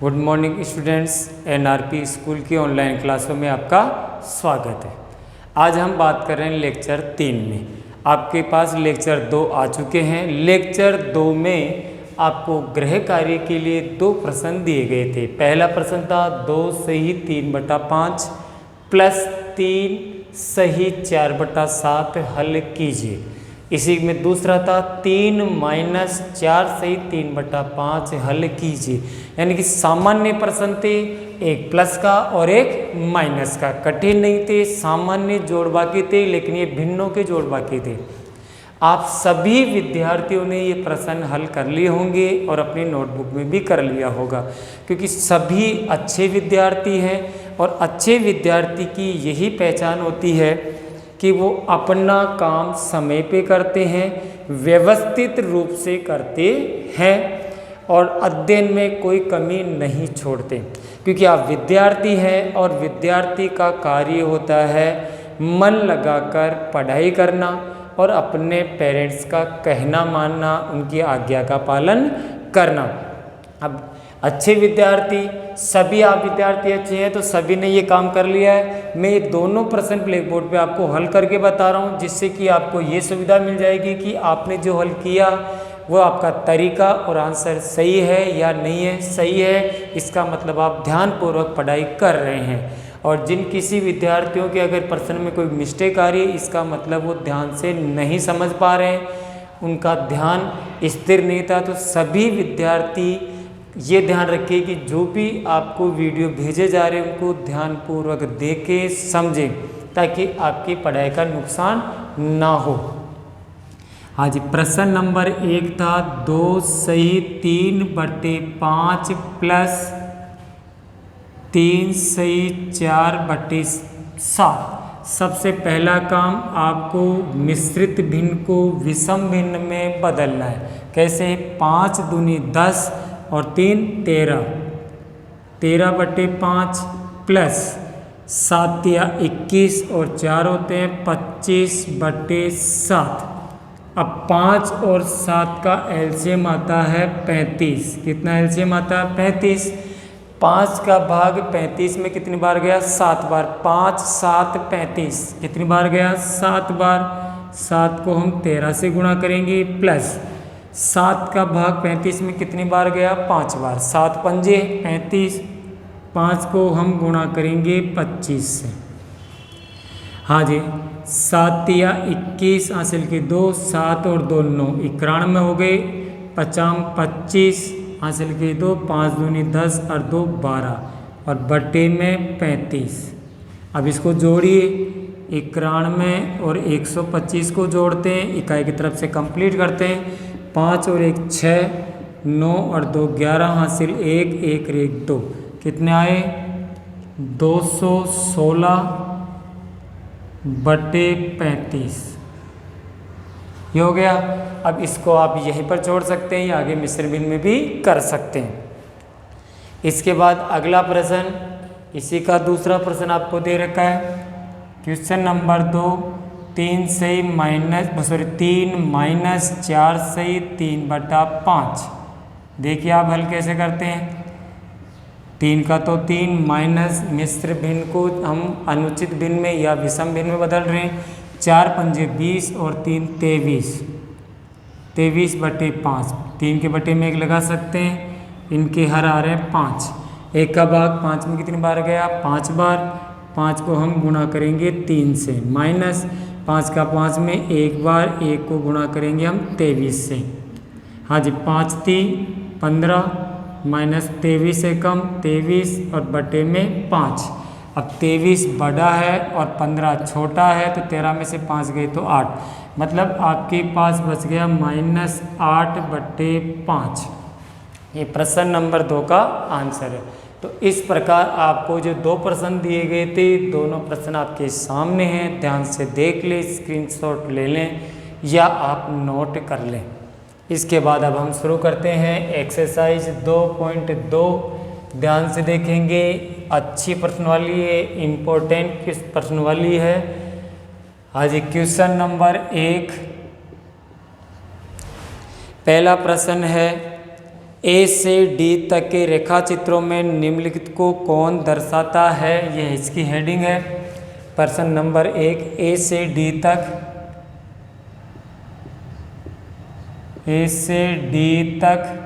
Good morning students, NRP school की online क्लासों में आपका स्वागत है। आज हम बात कर रहे हैं लेक्चर 3 में। आपके पास लेक्चर 2 आ चुके हैं। लेक्चर 2 में आपको गृह कार्य के लिए 2 प्रश्न दिए गए थे। पहला प्रश्न था 2 सही 3/5 प्लस 3 सही 4/7 हल कीजिए। इसी में दूसरा था 3 माइनस 4 सही 3/5 हल कीजिए। यानी कि सामान्य प्रश्न थे, एक प्लस का और एक माइनस का। कठिन नहीं थे, सामान्य जोड़ बाकी थे, लेकिन ये भिन्नों के जोड़ बाकी थे। आप सभी विद्यार्थियों ने ये प्रश्न हल कर लिए होंगे और अपनी नोटबुक में भी कर लिया होगा, क्योंकि सभी अच्छे विद्यार्थी हैं और अच्छे विद्यार्थी की यही पहचान होती है कि वो अपना काम समय पे करते हैं, व्यवस्थित रूप से करते हैं और अध्ययन में कोई कमी नहीं छोड़ते। क्योंकि आप विद्यार्थी हैं और विद्यार्थी का कार्य होता है मन लगाकर पढ़ाई करना और अपने पेरेंट्स का कहना मानना, उनकी आज्ञा का पालन करना। अब अच्छे विद्यार्थी, सभी आप विद्यार्थी अच्छे हैं तो सभी ने ये काम कर लिया है। मैं ये दोनों प्रश्न ब्लैक बोर्ड पे आपको हल करके बता रहा हूँ, जिससे कि आपको ये सुविधा मिल जाएगी कि आपने जो हल किया वो आपका तरीका और आंसर सही है या नहीं है। सही है इसका मतलब आप ध्यानपूर्वक पढ़ाई कर रहे हैं, और जिन किसी विद्यार्थियों के अगर प्रश्न में कोई मिस्टेक आ रही है, इसका मतलब वो ध्यान से नहीं समझ पा रहे हैं, उनका ध्यान स्थिर नहीं था। तो सभी विद्यार्थी ये ध्यान रखिए कि जो भी आपको वीडियो भेजे जा रहे हैं उनको ध्यानपूर्वक देखें, समझें, ताकि आपकी पढ़ाई का नुकसान ना हो। हाँ जी, प्रश्न नंबर 1 था 2 सही 3/5 प्लस 3 सही 4/7। सबसे पहला काम आपको मिश्रित भिन्न को विषम भिन्न में बदलना है। कैसे? 5 दूनी 10 और 3 13, 13/5 प्लस 7 या 21 और 4 होते हैं 25/7। अब 5 और 7 का एलसीएम आता है 35। कितना एलसीएम आता है? 35। 5 का भाग 35 में कितनी बार गया? 7 बार। 5 7 35 कितनी बार गया? 7 बार। 7 को हम 13 से गुणा करेंगे, प्लस 7 का भाग 35 में कितनी बार गया? 5 बार। 7 पंजे 35। 5 को हम गुणा करेंगे 25 से। हाँ जी, 7 या 21 हासिल के 2, 7 और 2 9, 91 हो गए। 50 25 हासिल के 2, 5 दूनी 10 और 2 12 और बटे में 35। अब इसको जोड़िए, 91 और 125 को जोड़ते हैं, इकाई की तरफ से कंप्लीट करते हैं। 5 और 1 6, 9 और 2 11 हासिल 1, 1 और 1 2, कितने आए? 216/35 ये हो गया। अब इसको आप यहीं पर जोड़ सकते हैं या आगे मिश्र भिन्न में भी कर सकते हैं। इसके बाद अगला प्रश्न, इसी का दूसरा प्रश्न आपको दे रखा है। क्वेश्चन नंबर 2 3 माइनस 4 सही 3/5। देखिए आप हल कैसे करते हैं। 3 का तो 3 माइनस मिश्र भिन्न को हम अनुचित भिन्न में या विषम भिन्न में बदल रहे हैं। 4 पंजे 20 और 3 23, 23/5। 3 के बटे में 1 लगा सकते हैं, इनके हर आ रहे हैं 5। 1 का भाग 5 में कितनी बार गया? 5 बार। 5 को हम गुणा करेंगे 3 से, माइनस 5 का 5 में 1 बार, 1 को गुणा करेंगे हम 23 से। हाँ जी, 5 3 15 माइनस 23 से कम 23 और बटे में 5। अब 23 बड़ा है और 15 छोटा है, तो 13 में से 5 गए तो 8, मतलब आपके पास बच गया -8/5। ये प्रश्न नंबर 2 का आंसर है। तो इस प्रकार आपको जो 2 प्रश्न दिए गए थे, दोनों प्रश्न आपके सामने हैं। ध्यान से देख लें, स्क्रीनशॉट ले लें या आप नोट कर लें। इसके बाद अब हम शुरू करते हैं एक्सरसाइज 2.2। ध्यान से देखेंगे, अच्छी प्रश्न वाली है, इम्पोर्टेंट किस प्रश्न वाली है। आज क्वेश्चन नंबर 1, पहला प्रश्न है ए से डी तक के रेखा चित्रों में निम्नलिखित को कौन दर्शाता है, यह इसकी हेडिंग है। प्रश्न नंबर 1, ए से डी तक, ए से डी तक,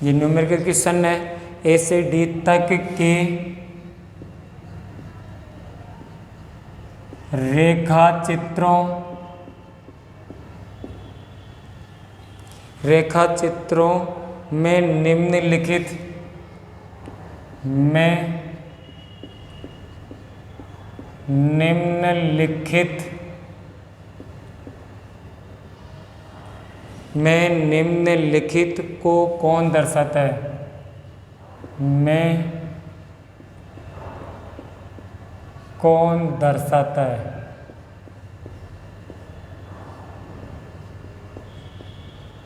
ये न्यूमेरिकल क्वेश्चन है। ए से डी तक के रेखा चित्रों में निम्नलिखित को कौन दर्शाता है, कौन दर्शाता है।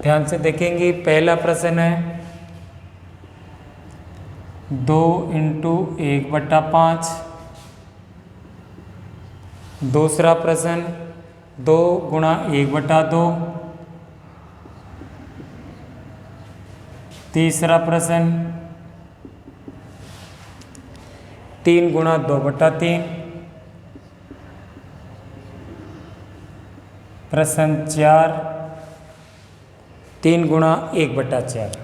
ध्यान से देखेंगे, पहला प्रश्न है 2 × 1/5। दूसरा प्रश्न 2 × 1/2। तीसरा प्रश्न 3 × 2/3। प्रश्न 4 3 × 1/4।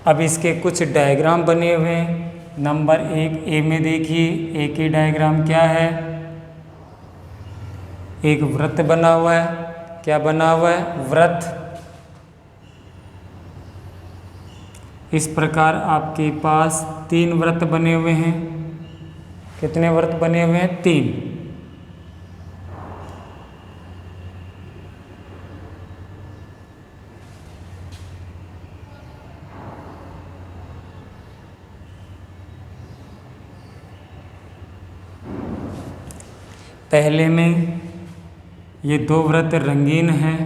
अब इसके कुछ डायग्राम बने हुए हैं। नंबर 1 ए में देखिए, ए की डायग्राम क्या है, एक वृत्त बना हुआ है। क्या बना हुआ है? वृत्त। इस प्रकार आपके पास 3 वृत्त बने हुए हैं। कितने वृत्त बने हुए हैं? 3। पहले में ये 2 वृत्त रंगीन हैं।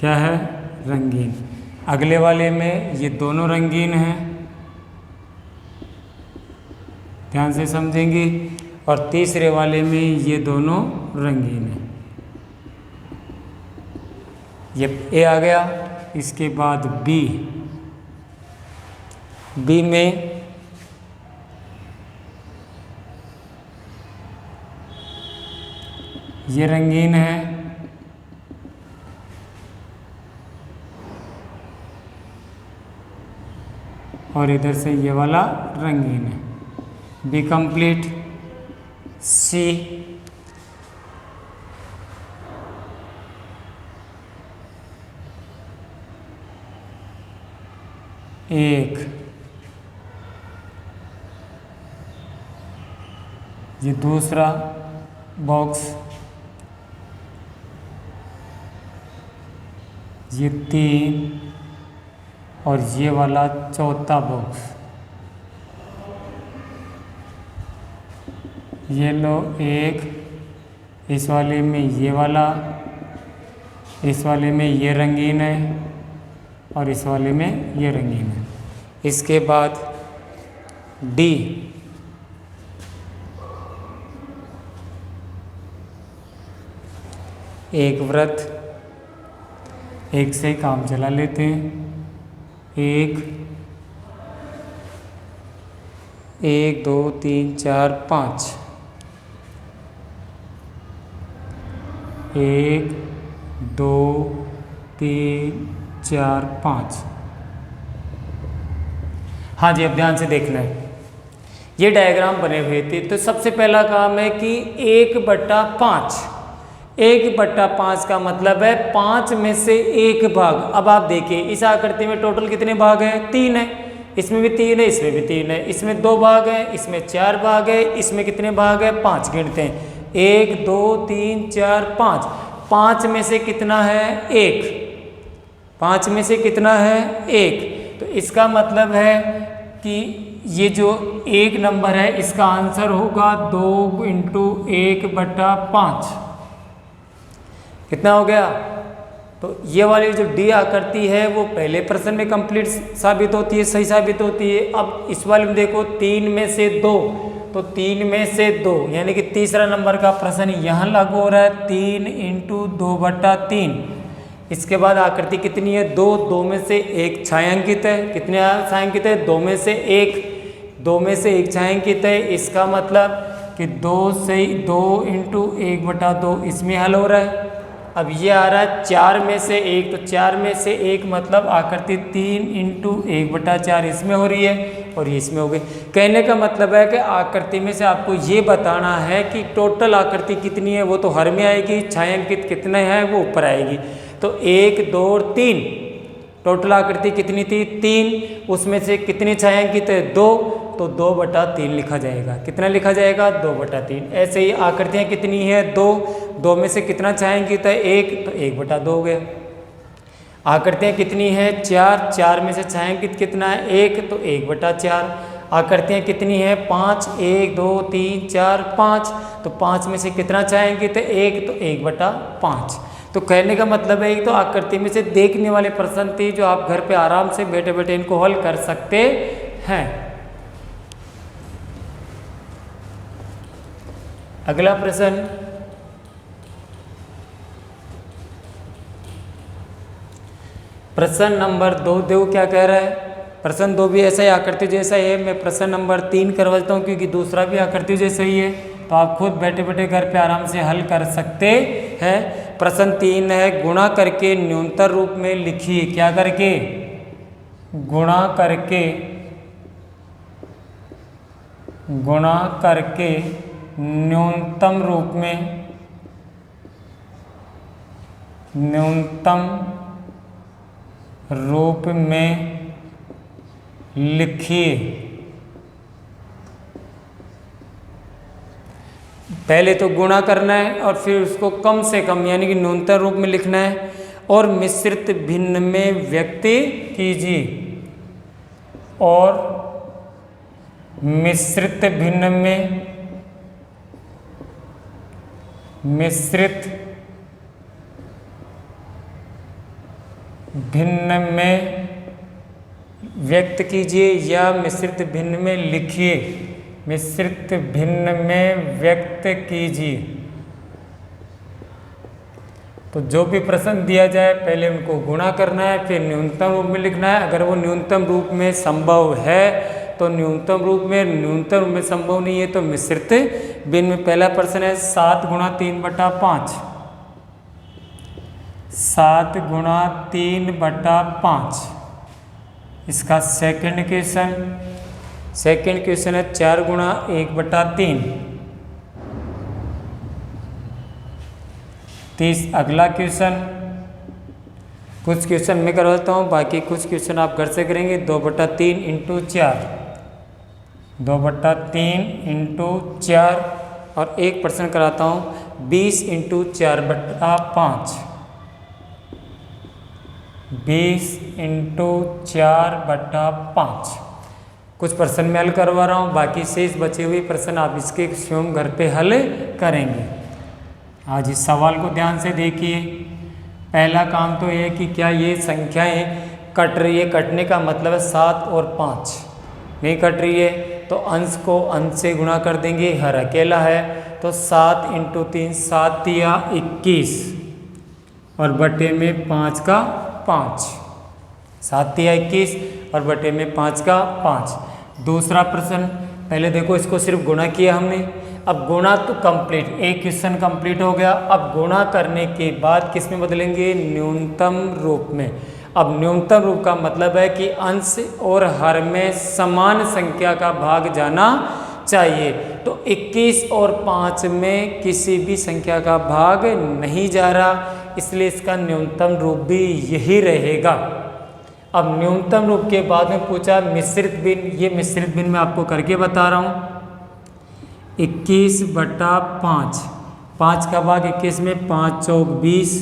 क्या है? रंगीन। अगले वाले में ये दोनों रंगीन हैं। ध्यान से समझेंगे। और तीसरे वाले में ये दोनों रंगीन हैं। ये ए आ गया। इसके बाद बी में ये रंगीन है और इधर से ये वाला रंगीन है। B complete. सी एक, ये दूसरा बॉक्स, ये 3 और ये वाला चौथा बॉक्स। ये लो 1, इस वाले में ये वाला, इस वाले में ये रंगीन है और इस वाले में ये रंगीन है। इसके बाद डी एक वृत्त, एक से काम चला लेते हैं। 1 2 3 4 5, 1 2 3 4 5। हाँ जी, अब ध्यान से देखना है। ये डायग्राम बने हुए थे। तो सबसे पहला काम है कि 1/5, 1/5 का मतलब है 5 में से 1 भाग। अब आप देखिए इस आकृति में टोटल कितने भाग हैं? 3 है। इसमें भी 3 है, इसमें भी 3 है, इसमें 2 भाग हैं, इसमें 4 भाग है, इसमें कितने भाग है? 5 गिनते हैं। 1 2 3 4 5। 5 में से कितना है? 1। 5 में से कितना है? 1। तो इसका मतलब है कि ये जो 1 नंबर है इसका आंसर होगा 2 × 1/5। कितना हो गया? तो ये वाली जो डी आकृति है वो पहले प्रश्न में कंप्लीट साबित होती है, सही साबित होती है। अब इस वाले में देखो 3 में से 2, तो 3 में से 2, यानी कि तीसरा नंबर का प्रश्न यहाँ लागू हो रहा है। 3 × 2/3। इसके बाद आकृति कितनी है? 2, 2 में से 1 छायांकित है। कितने छायांकित है? 2 में से 1, 2 में से 1 छायांकित है। इसका मतलब कि 2 × 1/2 इसमें हल हो रहा है। अब ये आ रहा है 4 में से 1, तो 4 में से 1 मतलब आकृति 3 × 1/4 इसमें हो रही है और ये इसमें हो गई। कहने का मतलब है कि आकृति में से आपको ये बताना है कि टोटल आकृति कितनी है, वो तो हर में आएगी, छायांकित कितने हैं वो ऊपर आएगी। तो 1, 2 और 3, टोटल आकृति कितनी थी? 3, उसमें से कितनी छायांकित है? 2, तो 2/3 लिखा जाएगा। कितना लिखा जाएगा? 2/3। ऐसे ही आकृतियाँ कितनी है? 2, 2 में से कितना छायांकित है? 1, तो 1/2 हो गया। आकृतियाँ कितनी है? 4, 4 में से छायांकित कितना है? 1, तो 1/4। आकृतियाँ कितनी है? 5, 1, 2, 3, 4, 5, तो 5 में से कितना छायांकित है? 1, तो 1/5। तो कहने का मतलब है, एक तो आकृति में से देखने वाले प्रश्न थे जो आप घर पे आराम से बैठे बैठे इनको हल कर सकते हैं। अगला प्रश्न, प्रश्न नंबर 2 देखो क्या कह रहा है। प्रश्न 2 भी ऐसा ही आकृति जैसा ही है। मैं प्रश्न नंबर 3 करवाता हूँ क्योंकि दूसरा भी आकृति जैसा ही है, तो आप खुद बैठे बैठे घर पे आराम से हल कर सकते हैं। प्रश्न 3 है, गुणा करके न्यूनतम रूप में लिखिए। क्या करके? गुणा करके, गुणा करके न्यूनतम रूप में, न्यूनतम रूप में लिखिए। पहले तो गुणा करना है और फिर उसको कम से कम यानी कि न्यूनतम रूप में लिखना है और मिश्रित भिन्न में व्यक्त कीजिए। और मिश्रित भिन्न में, मिश्रित भिन्न में व्यक्त कीजिए या मिश्रित भिन्न में लिखिए। मिश्रित भिन्न में व्यक्त कीजिए। तो जो भी प्रश्न दिया जाए पहले उनको गुणा करना है, फिर न्यूनतम रूप में लिखना है। अगर वो न्यूनतम रूप में संभव है तो न्यूनतम रूप में, न्यूनतम रूप में संभव नहीं है तो मिश्रित भिन्न में। पहला प्रश्न है 7 × 3/5। 7 × 3/5। इसका सेकंड क्वेश्चन, सेकंड क्वेश्चन है 4 × 1/3। अगला क्वेश्चन, कुछ क्वेश्चन मैं करवाता हूँ, बाकी कुछ क्वेश्चन आप घर से करेंगे। 2/3 × 4, 2/3 × 4। और एक प्रश्न कराता हूँ 20 × 4/5, 20 × 4/5। कुछ प्रश्न मैं हल करवा रहा हूँ, बाकी शेष बचे हुए प्रश्न आप इसके स्वयं घर पे हल करेंगे। आज इस सवाल को ध्यान से देखिए। पहला काम तो ये है कि क्या ये संख्याएं कट रही है? कटने का मतलब है 7 और 5 नहीं कट रही है तो अंश को अंश से गुणा कर देंगे। हर अकेला है तो 7 × 3, 7 या 21 और बटे में 5 का 5, 7 या 21 और बटे में 5 का 5। दूसरा प्रश्न, पहले देखो इसको सिर्फ गुणा किया हमने। अब गुणा तो कंप्लीट, एक क्वेश्चन कंप्लीट हो गया। अब गुणा करने के बाद किस में बदलेंगे? न्यूनतम रूप में। अब न्यूनतम रूप का मतलब है कि अंश और हर में समान संख्या का भाग जाना चाहिए। तो 21 और 5 में किसी भी संख्या का भाग नहीं जा रहा, इसलिए इसका न्यूनतम रूप भी यही रहेगा। अब न्यूनतम रूप के बाद में पूछा मिश्रित भिन्न। ये मिश्रित भिन्न मैं आपको करके बता रहा हूँ। 21/5, 5 का भाग 21 में, 5 चौक 20,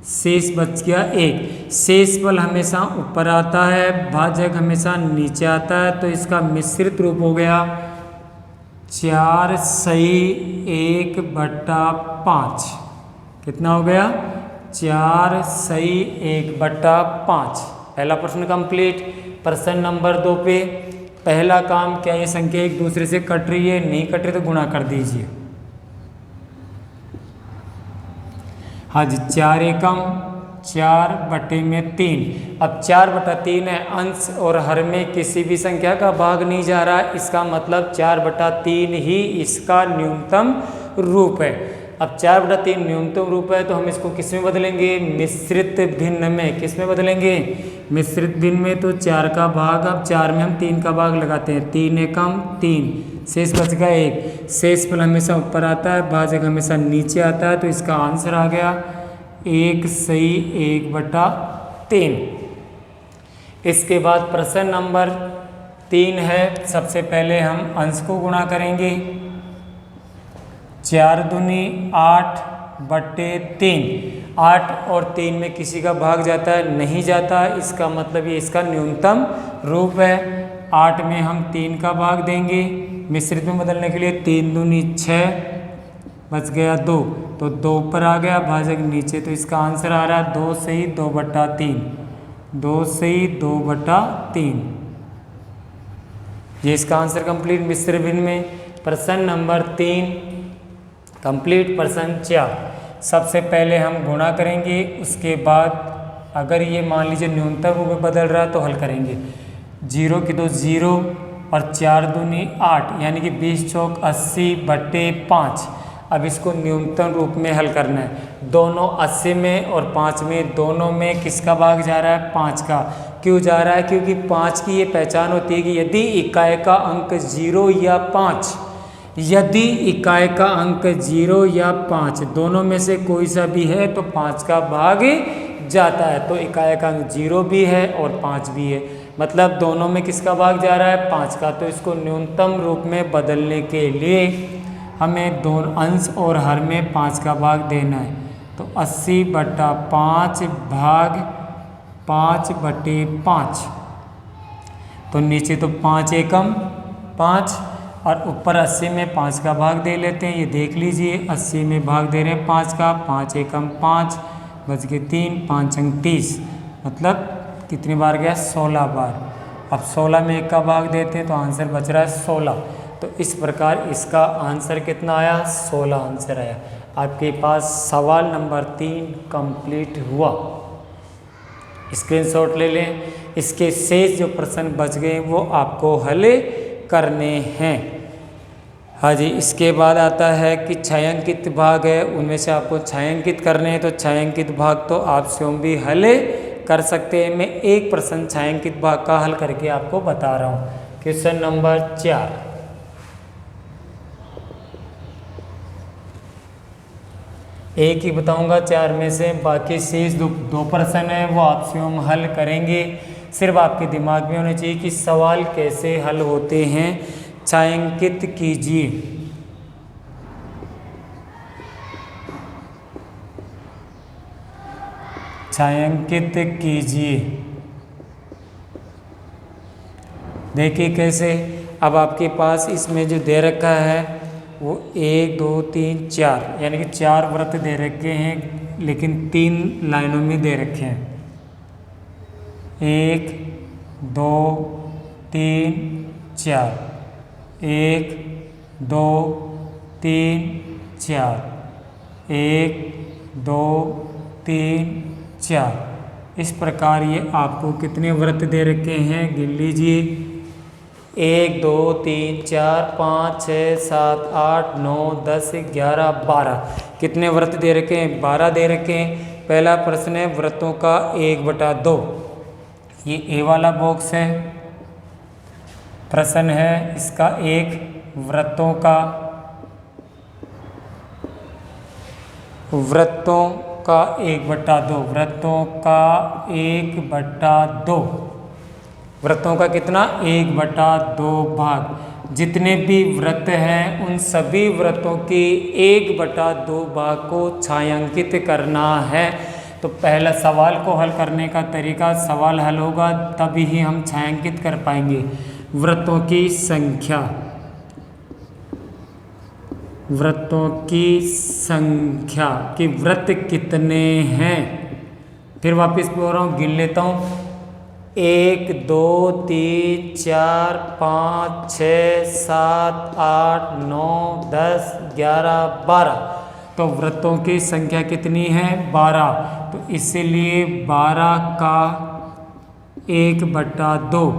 शेष बच गया 1। शेष फल हमेशा ऊपर आता है, भाजक हमेशा नीचे आता है, तो इसका मिश्रित रूप हो गया 4 सही 1/5। कितना हो गया? 4 सही 1/5। पहला प्रश्न कंप्लीट। प्रश्न नंबर 2 पे पहला काम, क्या ये संख्या एक दूसरे से कट रही है? नहीं कट रही तो गुणा कर दीजिए। हाँ जी, 4 एकम 4/3। अब 4/3 है, अंश और हर में किसी भी संख्या का भाग नहीं जा रहा है, इसका मतलब 4/3 ही इसका न्यूनतम रूप है। अब 4/3 न्यूनतम रूप है तो हम इसको किस में बदलेंगे? मिश्रित भिन्न में। किस में बदलेंगे? मिश्रित भिन्न में। तो 4 का भाग, अब 4 में हम 3 का भाग लगाते हैं, 3 एकम 3, शेष बच गया 1। शेषफल हमेशा ऊपर आता है, भाजक हमेशा नीचे आता है, तो इसका आंसर आ गया 1 सही 1/3। इसके बाद प्रश्न नंबर 3 है। सबसे पहले हम अंश को गुणा करेंगे। 4 दूनी 8/3। 8 और 3 में किसी का भाग जाता है? नहीं जाता, इसका मतलब ये इसका न्यूनतम रूप है। 8 में हम 3 का भाग देंगे मिश्रित में बदलने के लिए, 3 दूनी 6, बच गया 2, तो 2 ऊपर आ गया, भाजक नीचे, तो इसका आंसर आ रहा है 2 सही 2/3। 2 सही 2/3, ये इसका आंसर कंप्लीट मिश्रित भिन्न में। प्रश्न नंबर 3 कंप्लीट। प्रश्न 4, सबसे पहले हम गुणा करेंगे, उसके बाद अगर ये मान लीजिए न्यूनतम रूप में बदल रहा है तो हल करेंगे। 0 की 2 0 और 4 दूनी 8, यानी कि 20 चौक 80/5। अब इसको न्यूनतम रूप में हल करना है। दोनों 80 में और 5 में, दोनों में किसका भाग जा रहा है? 5 का। क्यों जा रहा है? क्योंकि 5 की ये पहचान होती है कि यदि इकाई का अंक 0 या 5, यदि इकाई का अंक 0 या 5 दोनों में से कोई सा भी है तो 5 का भाग जाता है। तो इकाई का अंक 0 भी है और 5 भी है, मतलब दोनों में किसका भाग जा रहा है? 5 का। तो इसको न्यूनतम रूप में बदलने के लिए हमें दोनों अंश और हर में 5 का भाग देना है। तो 80/5 भाग 5/5। तो नीचे तो 5 एकम 5 और ऊपर 80 में 5 का भाग दे लेते हैं। ये देख लीजिए, 80 में भाग दे रहे हैं 5 का, 5 एकम 5, बच गए 3, 5 अंक 30, मतलब कितनी बार गया? 16 बार। अब 16 में 1 का भाग देते हैं तो आंसर बच रहा है 16। तो इस प्रकार इसका आंसर कितना आया? 16 आंसर आया। आपके पास सवाल नंबर 3 कंप्लीट हुआ। स्क्रीनशॉट ले लें। इसके शेष जो प्रश्न बच गए वो आपको हल करने हैं। हाँ जी, इसके बाद आता है कि छायांकित भाग है, उनमें से आपको छायांकित करने हैं। तो छायांकित भाग तो आप स्वयं भी हल कर सकते हैं। मैं एक प्रश्न छायांकित भाग का हल करके आपको बता रहा हूँ। क्वेश्चन नंबर 4, एक ही बताऊंगा 4 में से, बाकी शेष दो प्रश्न है वो आप स्वयं हल करेंगे। सिर्फ आपके दिमाग में होना चाहिए कि सवाल कैसे हल होते हैं। छायांकित कीजिए। छायांकित कीजिए। देखिए कैसे। अब आपके पास इसमें जो दे रखा है वो 1 2 3 4, यानी कि 4 वृत्त दे रखे हैं, लेकिन 3 लाइनों में दे रखे हैं। 1 2 3 4, 1 2 3 4, 1 2 3 4। इस प्रकार ये आपको कितने वृत्त दे रखे हैं? गिन लीजिए। 1 2 3 4 5 6 7 8 9 10 11 12। कितने वृत्त दे रखे हैं? 12 दे रखे हैं। पहला प्रश्न है वृत्तों का 1/2। ये ए वाला बॉक्स है। प्रश्न है इसका 1, वृत्तों का 1/2, वृत्तों का 1/2, वृत्तों का कितना? 1/2 भाग। जितने भी वृत्त हैं उन सभी वृत्तों के 1/2 भाग को छायांकित करना है। तो पहला सवाल को हल करने का तरीका, सवाल हल होगा तभी ही हम छायांकित कर पाएंगे। वृत्तों की संख्या, वृत्तों की संख्या कि वृत्त कितने हैं। फिर वापस बोल रहा हूँ, गिन लेता हूँ। 1 2 3 4 5 6 7 8 9 10 11 12। तो वृत्तों की संख्या कितनी है? 12। तो इसीलिए 12 का 1/2।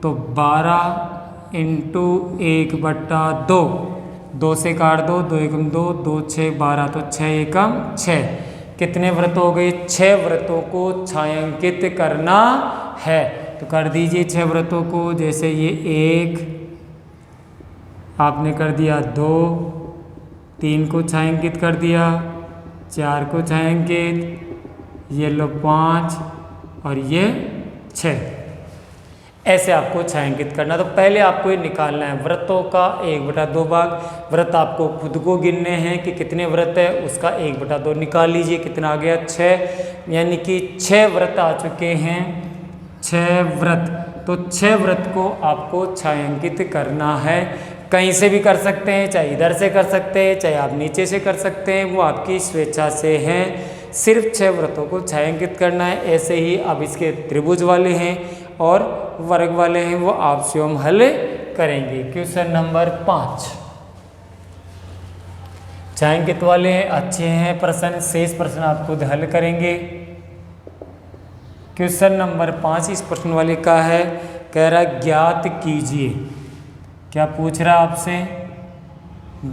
तो 12 इंटू 1/2। 2 से काट दो, 2 एकम 2, 2 6 12, तो 6 एकम 6। कितने वृत्त हो गए? 6 वृत्तों को छायांकित करना है। तो कर दीजिए 6 वृत्तों को। जैसे ये 1 आपने कर दिया, 2 3 को छायांकित कर दिया, 4 को छायांकित, ये लो 5 और ये 6। ऐसे आपको छायांकित करना। तो पहले आपको ये निकालना है वृत्तों का 1/2 भाग। वृत्त आपको खुद को गिनने हैं कि कितने वृत्त है, उसका 1/2 निकाल लीजिए। कितना आ गया? 6। यानी कि 6 वृत्त आ चुके हैं। 6 वृत्त। तो 6 वृत्त को आपको छायांकित करना है। कहीं से भी कर सकते हैं, चाहे इधर से कर सकते हैं, चाहे आप नीचे से कर सकते हैं, वो आपकी स्वेच्छा से है। सिर्फ 6 वृत्तों को छायांकित करना है। ऐसे ही अब इसके त्रिभुज वाले हैं और वर्ग वाले हैं, वो आप स्वयं हल करेंगे। क्वेश्चन नंबर 5 छायांकित वाले हैं, अच्छे हैं प्रश्न। शेष प्रश्न आप खुद हल करेंगे। क्वेश्चन नंबर 5 इस प्रश्न वाले का है, कह रहा ज्ञात कीजिए। क्या पूछ रहा आपसे?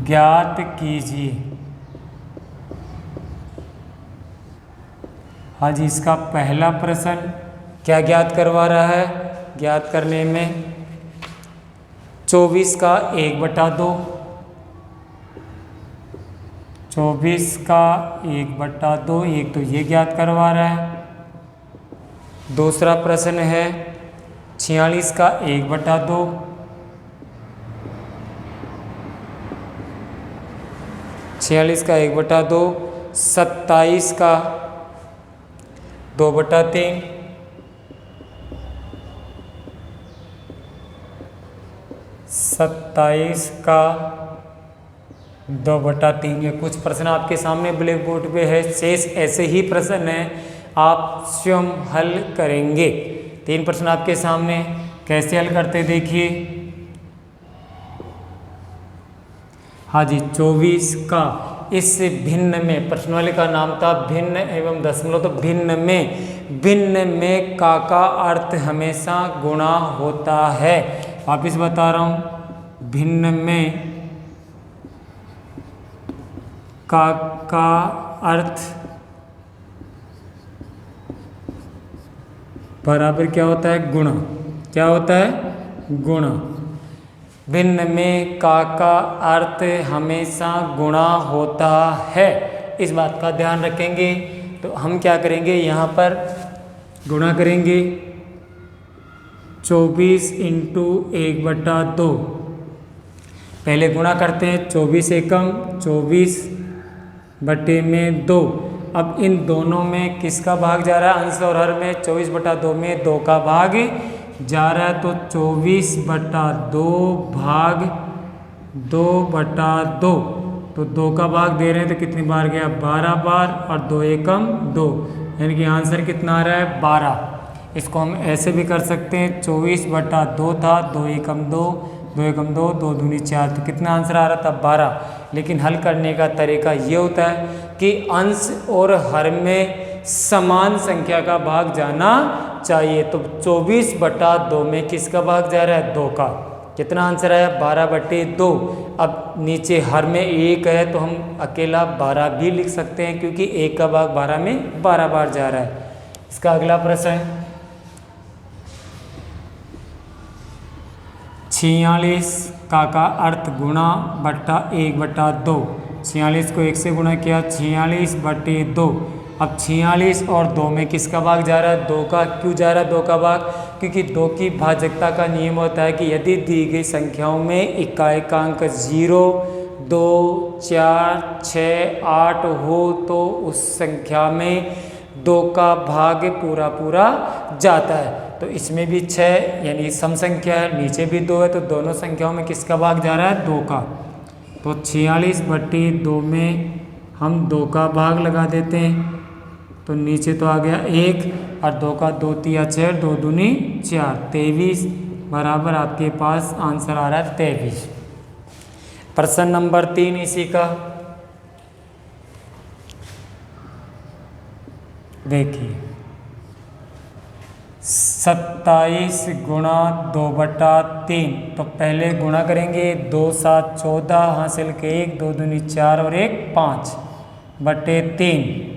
ज्ञात कीजिए। हाँ जी, इसका पहला प्रश्न क्या ज्ञात करवा रहा है? ज्ञात करने में 24 का 1/2, 24 का 1/2, एक तो ये ज्ञात करवा रहा है। दूसरा प्रश्न है 46 का 1/2, 46 का 1/2, 27 का 2/3, 27 का 2/3। ये कुछ प्रश्न आपके सामने ब्लैक बोर्ड पे है। शेष ऐसे ही प्रश्न हैं, आप स्वयं हल करेंगे। 3 प्रश्न आपके सामने, कैसे हल करते देखिए। हाँ जी, 24 का इस भिन्न में, प्रश्न वाले का नाम था भिन्न एवं दशमलव। तो भिन्न में का अर्थ हमेशा गुणा होता है। वापिस बता रहा हूँ, भिन्न में का अर्थ बराबर क्या होता है? गुणा। क्या होता है? गुणा। भिन्न में का अर्थ हमेशा गुणा होता है। इस बात का ध्यान रखेंगे। तो हम क्या करेंगे, यहाँ पर गुणा करेंगे। 24 इंटू 1/2। पहले गुणा करते हैं। 24 एकम 24/2। अब इन दोनों में किसका भाग जा रहा है? अंश और हर में 24/2 में 2 का भाग जा रहा है। तो 24/2 भाग 2/2। तो 2 का भाग दे रहे हैं तो कितनी बार गया? 12 बार। और 2 एकम 2, यानी कि आंसर कितना आ रहा है? 12। इसको हम ऐसे भी कर सकते हैं, 24/2 था, 2 एकम 2, 2 एकम 2, 2 दूनी 4। तो कितना आंसर आ रहा था? 12। लेकिन हल करने का तरीका ये होता है कि अंश और हर में समान संख्या का भाग जाना चाहिए। तो 24/2 में किसका भाग जा रहा है? 2 का। कितना आंसर आया? 12/2। अब नीचे हर में 1 है तो हम अकेला 12 भी लिख सकते हैं, क्योंकि 1 का भाग 12 में 12 बार जा रहा है। इसका अगला प्रश्न है 46 का अर्थ गुणा बट्टा 1/2। 46 को 1 से गुणा किया, 46/2। अब 46 और 2 में किसका भाग जा रहा है? 2 का। क्यों जा रहा है 2 का भाग? क्योंकि 2 की भाजकता का नियम होता है कि यदि दी गई संख्याओं में इकाएकांक 0, 2, 4, 6, 8 हो तो उस संख्या में 2 का भाग पूरा पूरा जाता है। तो इसमें भी 6 यानी सम संख्या है, नीचे भी 2 है, तो दोनों संख्याओं में किसका भाग जा रहा है? 2 का। तो 46/2 में हम 2 का भाग लगा देते हैं। तो नीचे तो आ गया 1 और 2 का 2 तिया 6, 2 दूनी 4, 23 बराबर आपके पास आंसर आ रहा है 23। प्रश्न नंबर 3 इसी का देखिए, 27 गुणा 2/3। तो पहले गुणा करेंगे, 2 7 14 हासिल के 1, 2 दूनी 4 और 1 5/3।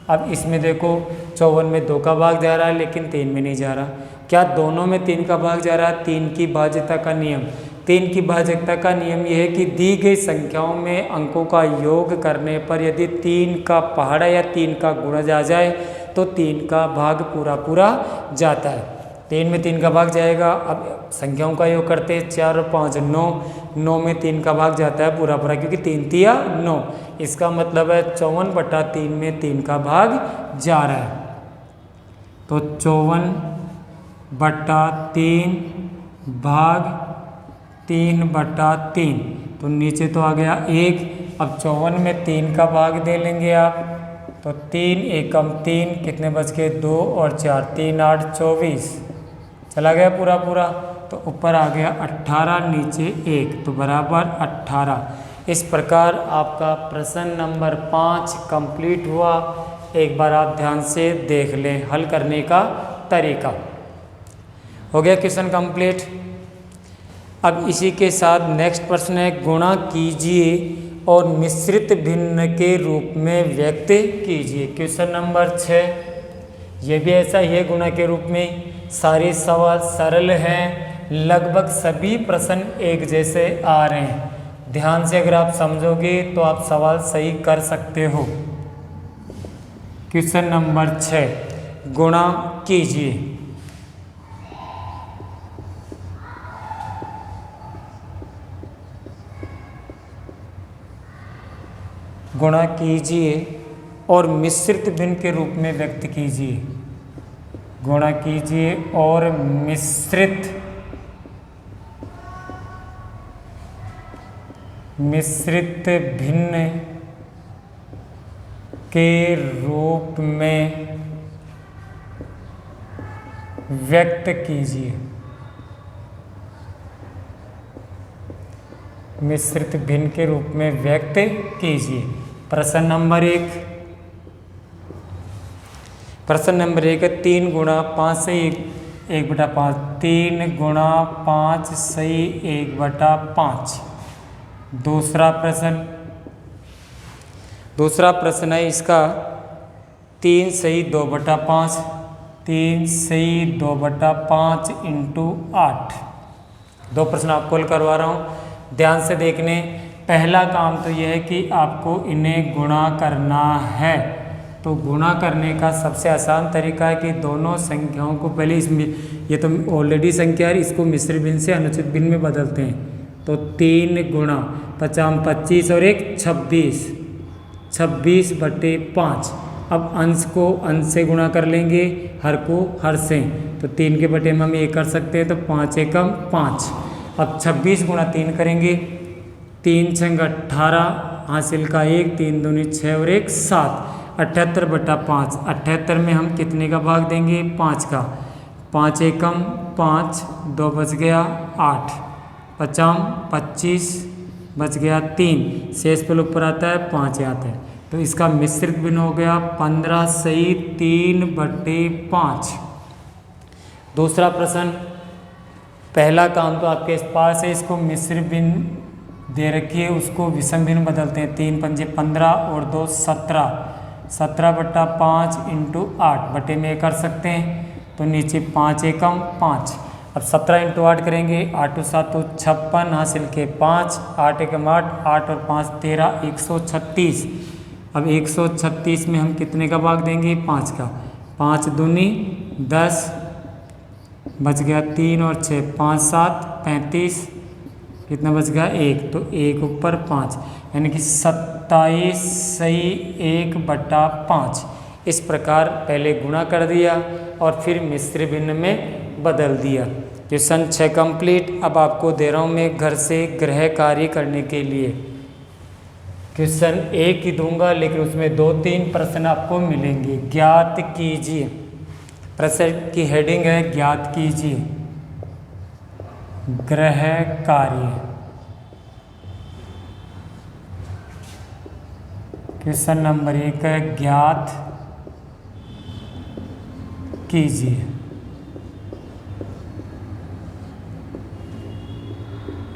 अब इसमें देखो 54 में 2 का भाग जा रहा है लेकिन 3 में नहीं जा रहा। क्या दोनों में 3 का भाग जा रहा है? 3 की भाज्यता का नियम। 3 की भाज्यता का नियम यह है कि दी गई संख्याओं में अंकों का योग करने पर यदि 3 का पहाड़ा या 3 का गुणज आ जाए तो 3 का भाग पूरा पूरा जाता है। 3 में 3 का भाग जाएगा। अब संख्याओं का योग करते हैं, 4 और 5 9, 9 में 3 का भाग जाता है पूरा पूरा, क्योंकि 3 तिया 9। इसका मतलब है 54/3 में 3 का भाग जा रहा है। तो 54/3 भाग 3/3। तो नीचे तो आ गया 1। अब 54 में 3 का भाग दे लेंगे आप, तो 3 एकम 3, कितने बच गए 2 और 4, 3 8 24, चला गया पूरा पूरा। तो ऊपर आ गया 18, नीचे 1, तो बराबर 18। इस प्रकार आपका प्रश्न नंबर 5 कंप्लीट हुआ। एक बार आप ध्यान से देख लें हल करने का तरीका। हो गया क्वेश्चन कंप्लीट। अब इसी के साथ नेक्स्ट प्रश्न है, गुणा कीजिए और मिश्रित भिन्न के रूप में व्यक्त कीजिए। क्वेश्चन नंबर 6, ये भी ऐसा ही है गुणा के रूप में। सारे सवाल सरल हैं, लगभग सभी प्रश्न एक जैसे आ रहे हैं। ध्यान से अगर आप समझोगे तो आप सवाल सही कर सकते हो। क्वेश्चन नंबर 6, गुणा कीजिए। गुणा कीजिए और मिश्रित भिन्न के रूप में व्यक्त कीजिए। गुणा कीजिए और मिश्रित भिन्न के रूप में व्यक्त कीजिए। मिश्रित भिन्न के रूप में व्यक्त कीजिए। प्रश्न नंबर 1, प्रश्न नंबर 1 है 3 गुणा 5 सही 1/5। 3 गुणा 5 सही 1/5। दूसरा प्रश्न है इसका 3 सही 2/5। 3 सही 2/5 इंटू 8। 2 प्रश्न आपको हल करवा रहा हूँ, ध्यान से देखने। पहला काम तो यह है कि आपको इन्हें गुणा करना है। तो गुणा करने का सबसे आसान तरीका है कि दोनों संख्याओं को पहले इसमें, ये तो ऑलरेडी संख्या है, इसको मिश्र भिन्न से अनुचित भिन्न में बदलते हैं। तो 3 गुणा 50 25 और 1 26, 26/5। अब अंश को अंश से गुणा कर लेंगे, हर को हर से। तो 3 के बटे में हम ये कर सकते हैं, तो 5 एकम 5। अब 26 गुणा 3 करेंगे, 3 छंग 18 हासिल का 1, 3 दूनी 6 और 1 7, 78/5। 78 में हम कितने का भाग देंगे? 5 का। 5 एकम 5, 2 बच गया 8, 50 25 बच गया 3, शेष पर ऊपर आता है 5 आता है। तो इसका मिश्रित भिन्न हो गया 15 सही 3/5। दूसरा प्रश्न, पहला काम तो आपके पास है, इसको मिश्र भिन्न दे रखी है, उसको विषम भिन्न बदलते हैं। 3 पंजे 15 और 2 17, 17/5 इंटू 8 बटे में कर सकते हैं। तो नीचे 5 एकम 5। अब 17 इंटू 8 करेंगे, 8 7 56 हासिल के 5, 8 एकम 8, 8 और 5 13, 136। अब 136 में हम कितने का भाग देंगे? 5 का। 5 दूनी 10 बच गया 3 और 6, 5 7 35, कितना बच गया 1, तो 1 ऊपर 5, यानी कि 27 सही 1/5। इस प्रकार पहले गुणा कर दिया और फिर मिश्र भिन्न में बदल दिया। Question 6 complete. अब आपको दे रहा हूँ मैं घर से गृह कार्य करने के लिए। क्वेश्चन एक ही दूंगा लेकिन उसमें 2-3 प्रश्न आपको मिलेंगे। ज्ञात कीजिए, प्रश्न की हेडिंग है ज्ञात कीजिए ग्रह कार्य। क्वेश्चन नंबर 1 है ज्ञात कीजिए।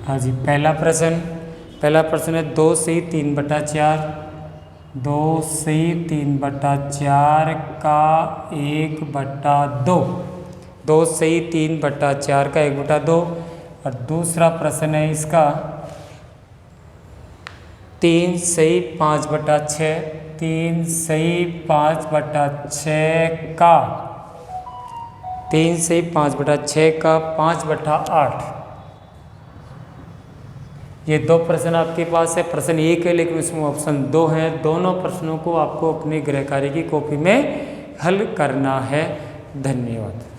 हाँ जी, पहला प्रश्न है 2 से 3/4, 2 से 3/4 का 1/2, 2 से 3/4 का 1/2। और दूसरा प्रश्न है इसका 3 से 5/6, 3 से 5/6 का 3 से 5/6 का 5/8। ये 2 प्रश्न आपके पास है। प्रश्न 1 है लेकिन उसमें ऑप्शन 2 है। दोनों प्रश्नों को आपको अपने गृह कार्य की कॉपी में हल करना है। धन्यवाद।